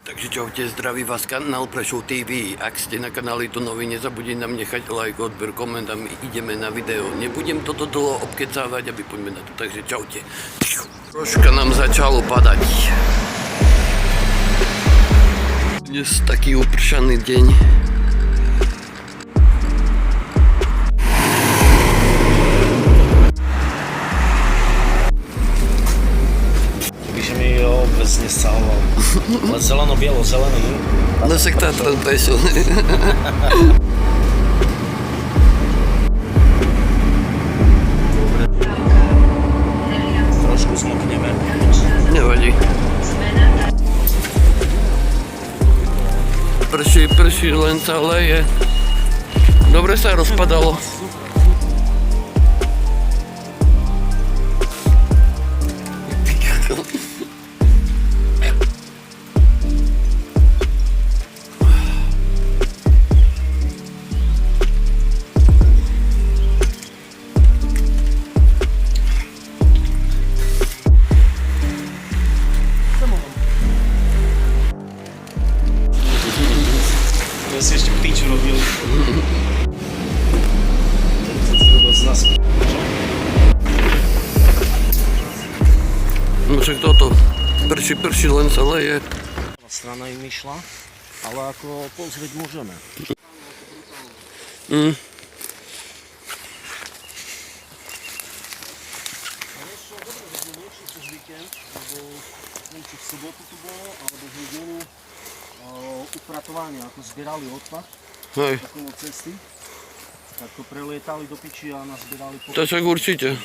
Takže čaute, zdraví vás kanál Prešov TV. Ak ste na kanáli tu noví, nezabudnite nám nechať like, odber, koment a my ideme na video. Nebudem toto dlho obkecávať, aby poďme na to, takže čaute. Troška nám začalo padať. Dnes taký upršaný deň. Vôbec nesahoval. Ale zeleno-bielo, zelený. No však Tatran prešiel. Trošku zmokneme. Nevadí. Prší, len sa leje. Dobre sa rozpadalo. Ja si ešte piču robil. No však toto. Prší, len sa leje. Strana im išla, ale ako pozrieť môžeme. Či v sobotu tu bolo, alebo v nedelu upratovanie, ako zbierali odpad okolo cesty, tak to prelietali do piči a nazbierali po... To však určite.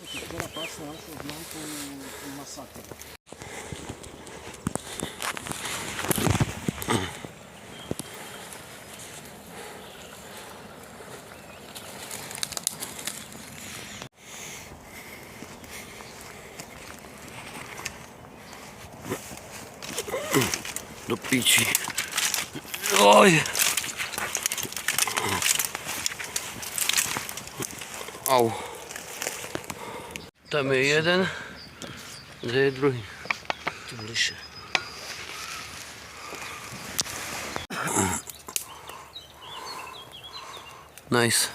Včera pásne našiel známku masaker. Do piči. Oj. Au. Tam je jeden. Kde je druhý? Tu bližšie. Nice.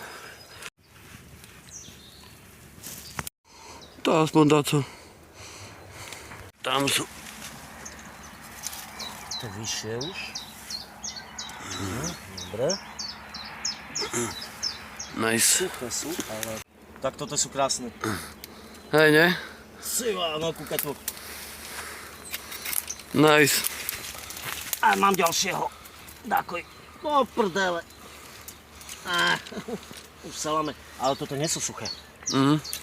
To aspoň dá co. Tam sú. To vyššie už. Dobre. Nice. Suché sú, ale... Tak toto sú krásne. Hej, ne? Siva, no kúkaj tu. Nice. A mám ďalšieho. Dakoj. Po prdele. Už saláme. Ale toto nie sú suché.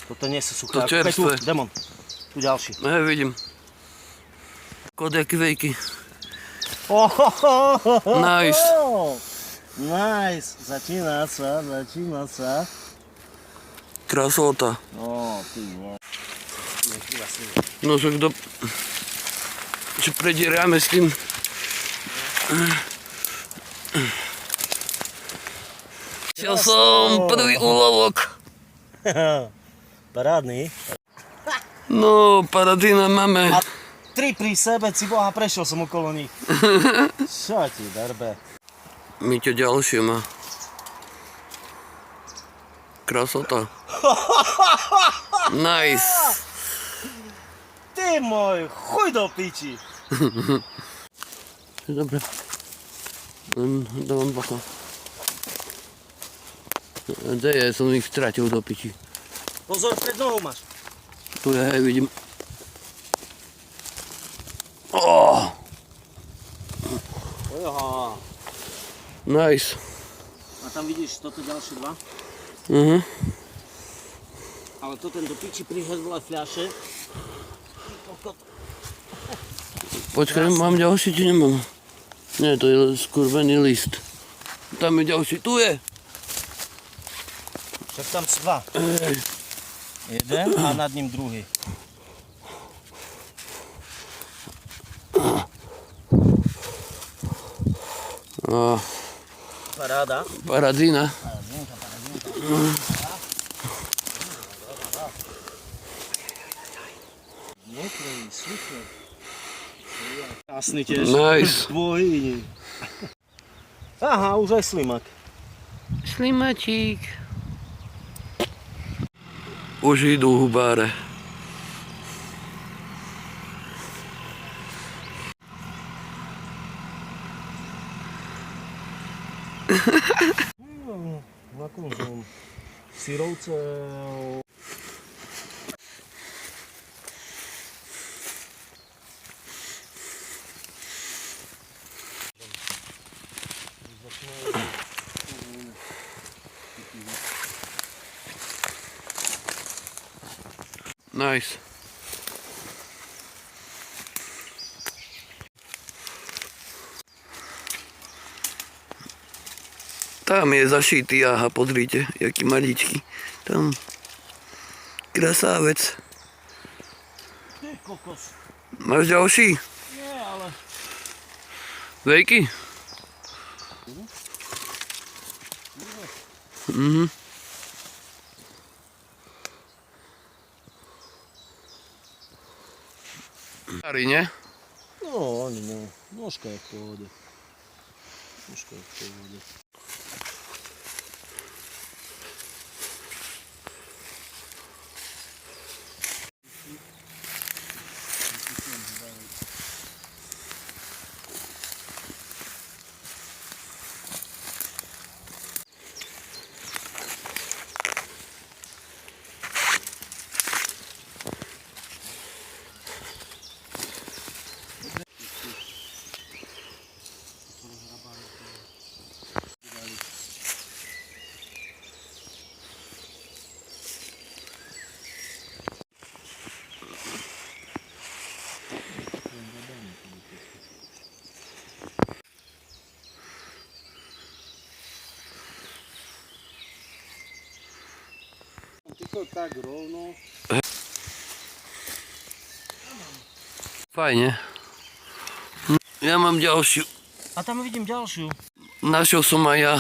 Toto nie sú suché. To čerstvé. Demon. Tu ďalší. Hej, vidím. Kodiaky vejky. Nice. Nice. Začína sa. Krasota. Ty vole. No však čo predieráme s tým. Chcel som prvý úlovok. Parádny. No, paradína máme. A 3 pri sebe, si boha, prešiel som okolo nich. Čo ti darbe? Miťo ďalšie má. Krasota. Nice. Ty môj, chuj do piči. Dobre. Dávam bacha. Kde je? Som ich stratil do piči. Pozor, pred nohou máš. Tu je, hej, vidím. Oh. Oha. Nice. A tam vidíš toto ďalšie 2. Ale to ten do piči prihrdla fľaše. Počkaj, mám ďalší, či nemám? Nie, to je skurvený list. Tam je ďalší, tu je. Však tam sú 2. Jeden a nad ním druhý. No, Paráda. paradina. Mokrý, super. Krásny tiež. Nice. Dvojní. Aha, už aj slimak. Slimačík. Už idú hubáre. Na konzum. Syrovce. Nice. Tam je zašitý, aha, pozrite, jaký maličký. Tam. Krasávec. Ty kokos. Máš ďalší? Nie, ale... Veľký? Mhm. Starý, nie? No, ani no. Nožka je v pohode. Nožka je v pohode. Ty to tak rovno. Fajne. Ja mám ďalšiu. A tam vidím ďalšiu. Našiel som aj ja.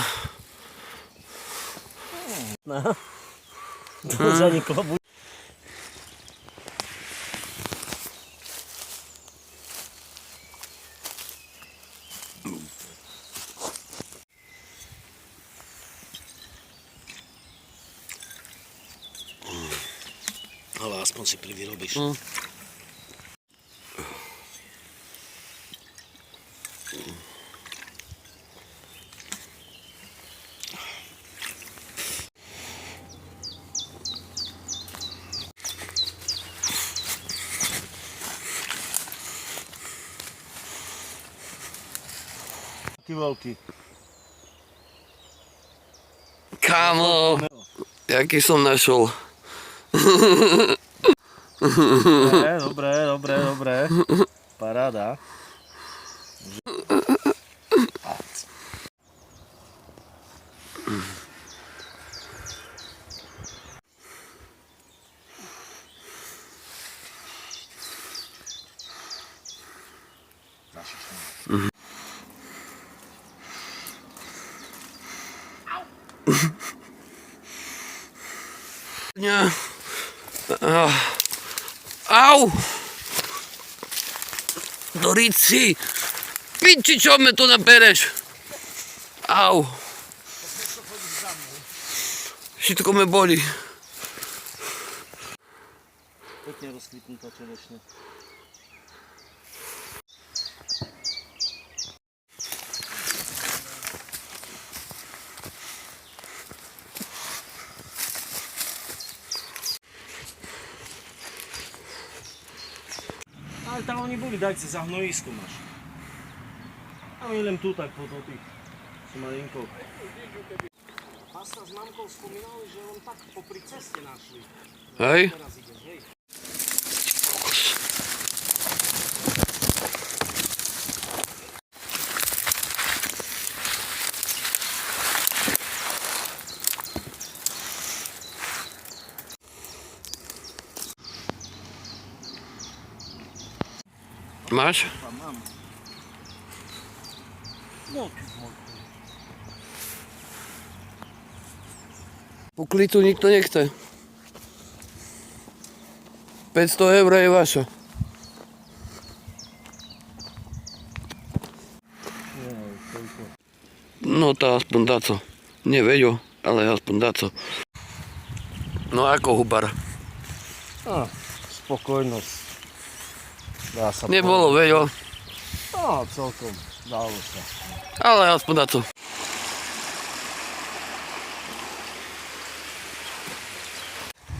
No. To zaniklo. Ale aspoň si privyrobíš. Taký veľký. Kámo, jaký som našol. Dobre. Paráda. Nie. Au! Do rici! Piči, čo me tu nabereš? Au! Všetko me boli. Pekne rozkvitnutá čerešňa. Ale tam oni boli, dajte za hnojisko máš. A my len tu tak po tých malinko. Pasta s mamkou spomínali, že on tak popri ceste našli. Hej? Teraz ideš, hej. Máš? Mám. No, ty môj. Poklicu nikto nechce. 500 eur je vaša. No to aspoň daco. Nie Veďo, ale aspoň daco. No ako Hubar? Spokojnosť. Dá sa Nebolo Veďo, No, celkom. Dalo sa. ale aspoň daco.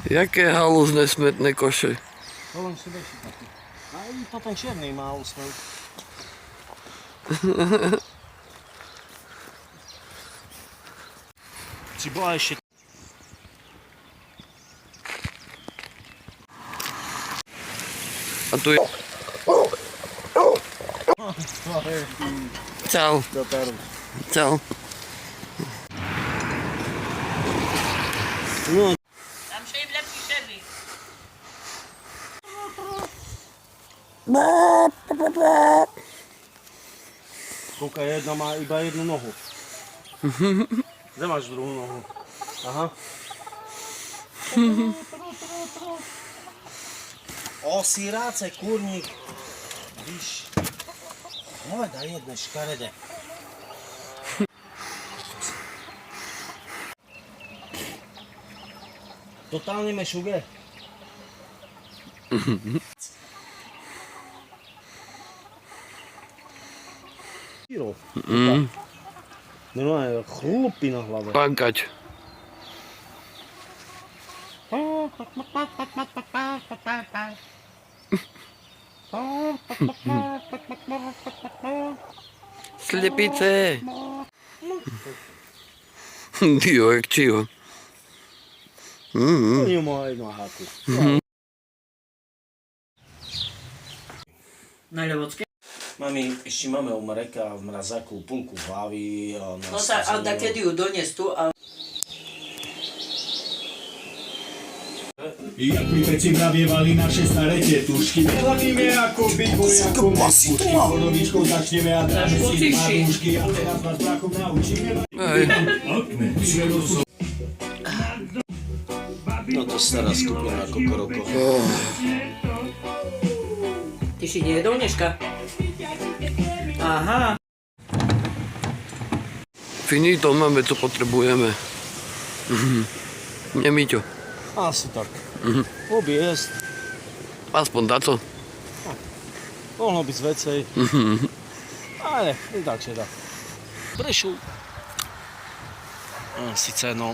Jaké halúzne smetné koše. To len si beží taký. A i to ten čierny má úsmev. Si bola ešte... A tu je... Čau. Čau. No, Tam še im lepší šervy. kúka, jedna má iba jednu nohu. Kde máš druhú nohu? Aha. O, síráce, kurník. Víš. Hľadaj jedné škaredé. Totálne mešuge. Kiro. Normálne chlupy na hlave. Pankať. Slepice. Dio, jak čiho. Oni má jednu háku. Na Ľovodské? Mami, ešte máme u Mareka v mrazáku púlku hlavy. No tak, ale tak kedy ju donies tu a... Jak mi peci mravievali naše staré tetušky. Hlavíme ako vývoj, ako mesúšky. Vodovičkou začneme a dáme si marúšky. A teraz vás brakom naučíme. Hej. Okne, švedosov. No to stará skupina Kokoroko. Ty si nejedol dneška? Aha. Finito, máme co potrebujeme. Nie Miťo. Asi tak. Objesť. Aspoň daco. Mohlo byť vecej. Ale, tak či dá. Prešuj. Sice no...